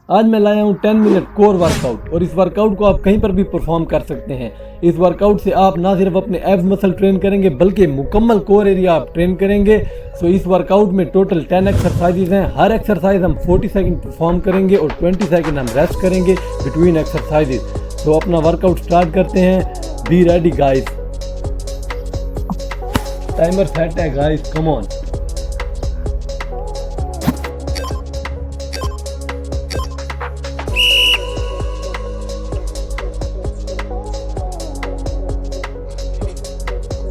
आज मैं लाया हूँ 10 मिनट कोर वर्कआउट और इस वर्कआउट को आप कहीं पर भी परफॉर्म कर सकते हैं। इस वर्कआउट से आप ना सिर्फ अपने एब्स मसल ट्रेन करेंगे बल्कि मुकम्मल कोर एरिया आप ट्रेन करेंगे। सो इस वर्कआउट में टोटल 10 एक्सरसाइजेज हैं। हर एक्सरसाइज हम 40 सेकंड परफॉर्म करेंगे और 20 सेकंड हम रेस्ट करेंगे बिटवीन एक्सरसाइजेज। तो अपना वर्कआउट स्टार्ट करते हैं। Be ready guys. Timer set है गाइस, कम ऑन।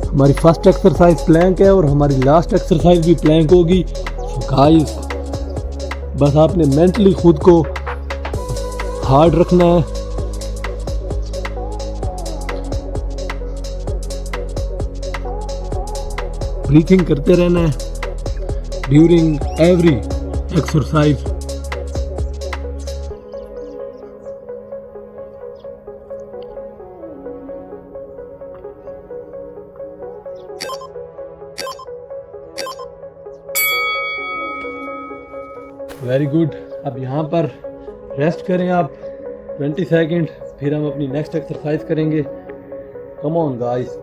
हमारी फर्स्ट एक्सरसाइज प्लैंक है और हमारी लास्ट एक्सरसाइज भी प्लैंक होगी। गाइस बस आपने मेंटली खुद को हार्ड रखना है। ब्रीथिंग करते रहना है during every exercise. Very good. अब यहाँ पर रेस्ट करें आप 20 सेकंड, फिर हम अपनी नेक्स्ट एक्सरसाइज करेंगे। कम ऑन गाइस।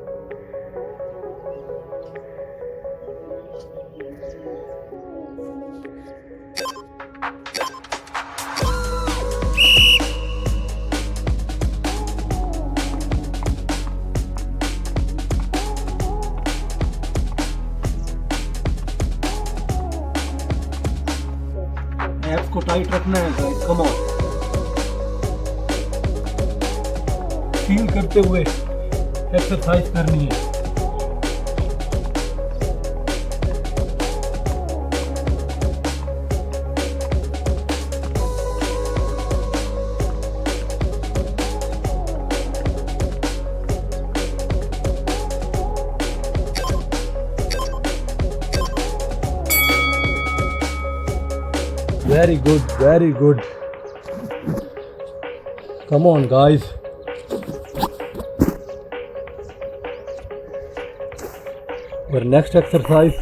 एब्स को टाइट रखना है गाइस, कम ऑन। फील करते हुए एक्सरसाइज करनी है। Very good, very good. Come on guys. Our next exercise.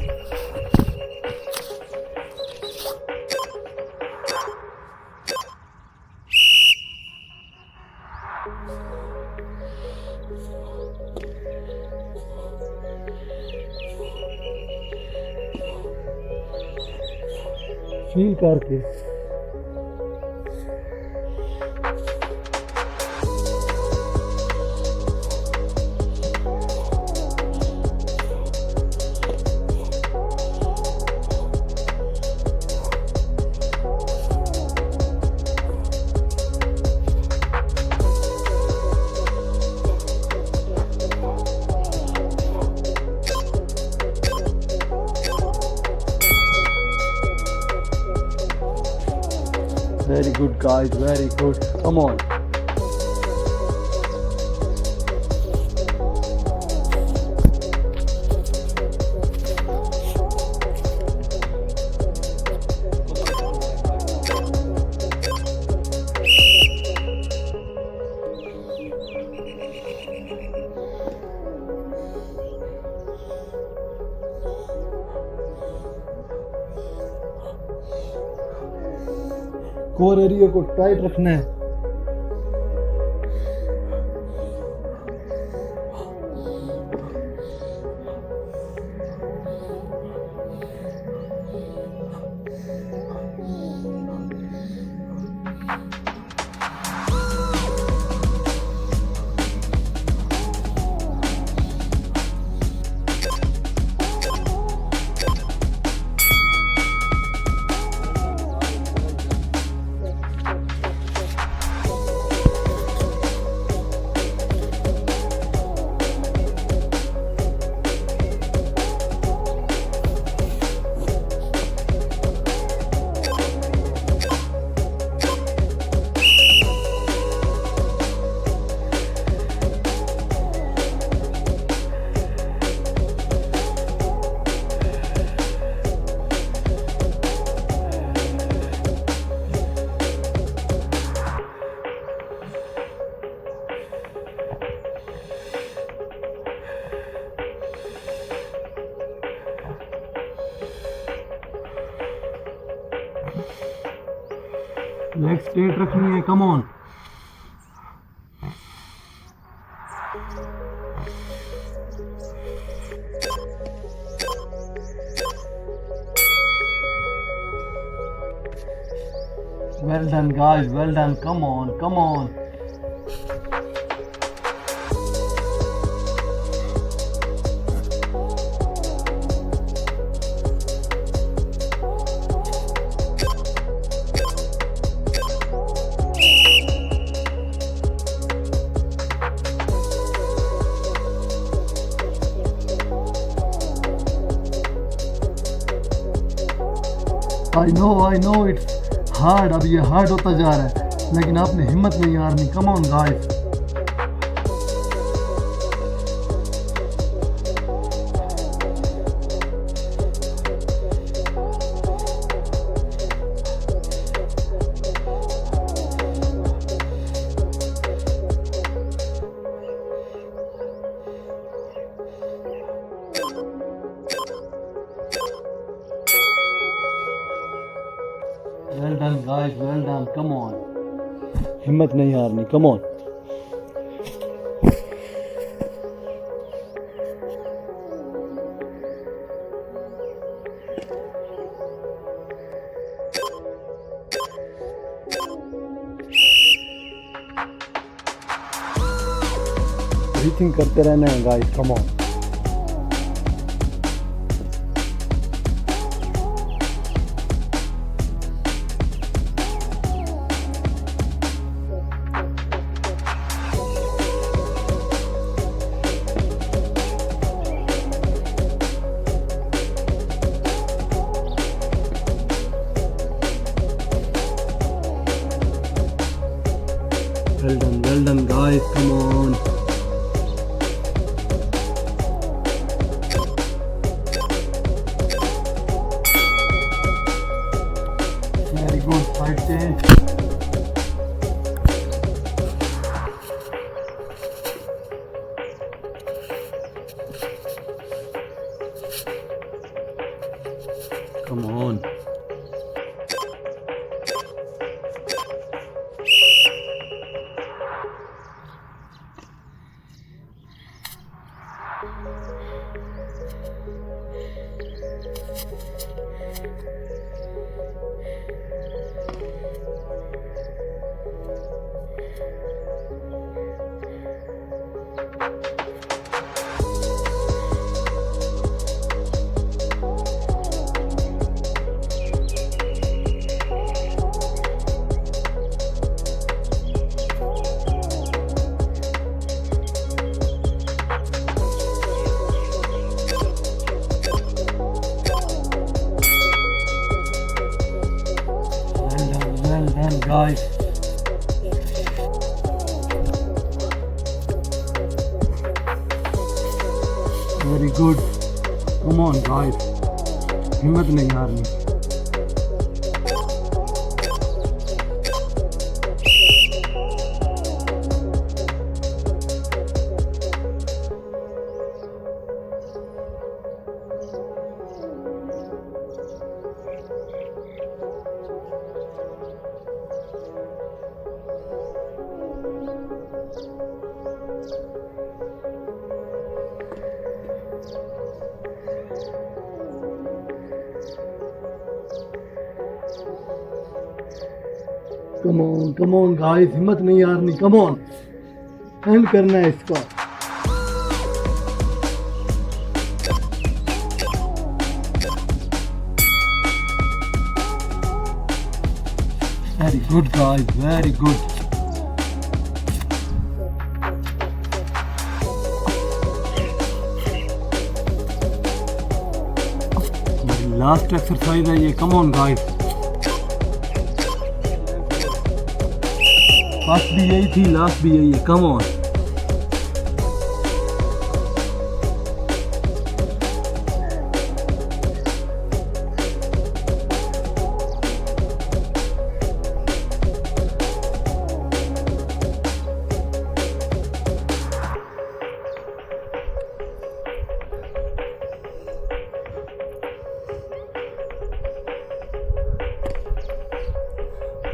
Feel करके Very good guys, very good. Come on. Core area को टाइट रखना है। लेग स्ट्रेट रखनी है, come on. Well done guys, well done, come on, come on. I know it's hard, अब ये hard होता जा रहा है, लेकिन आपने हिम्मत नहीं हारनी, come on guys. Well done guys, well done, come on. हिम्मत नहीं हारनी, come on. ब्रीथिंग करते रहना है guys, come on. Well done guys, come on. Very good, side change. Come on. Well done guys. Very good. Come on guys. हिम्मत नहीं हारनी. Come on guys, हिम्मत नहीं हारनी, come on. And करना है इसका. Very good guys, very good. Last exercise है ये, कम on guys. First भी यही थी, लास्ट भी यही है, come on.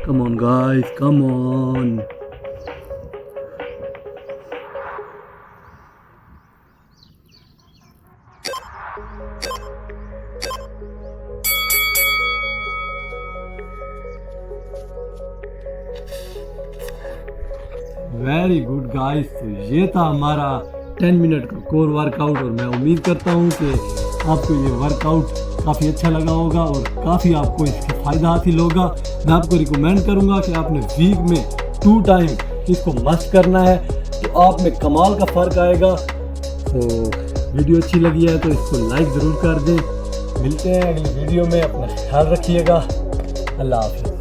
Come come on guys, come on. Very good guys, तो ये था हमारा 10 मिनट का कोर वर्कआउट और मैं उम्मीद करता हूँ कि आपको ये वर्कआउट काफ़ी अच्छा लगा होगा और काफ़ी आपको इससे फ़ायदा हासिल होगा। मैं आपको रिकमेंड करूँगा कि आपने वीक में 2 टाइम इसको मस्ट करना है, तो आप में कमाल का फ़र्क आएगा। तो वीडियो अच्छी लगी है तो इसको लाइक ज़रूर कर दें। मिलते हैं अगली वीडियो में, अपना ख्याल रखिएगा। अल्लाह हाफ़िज़।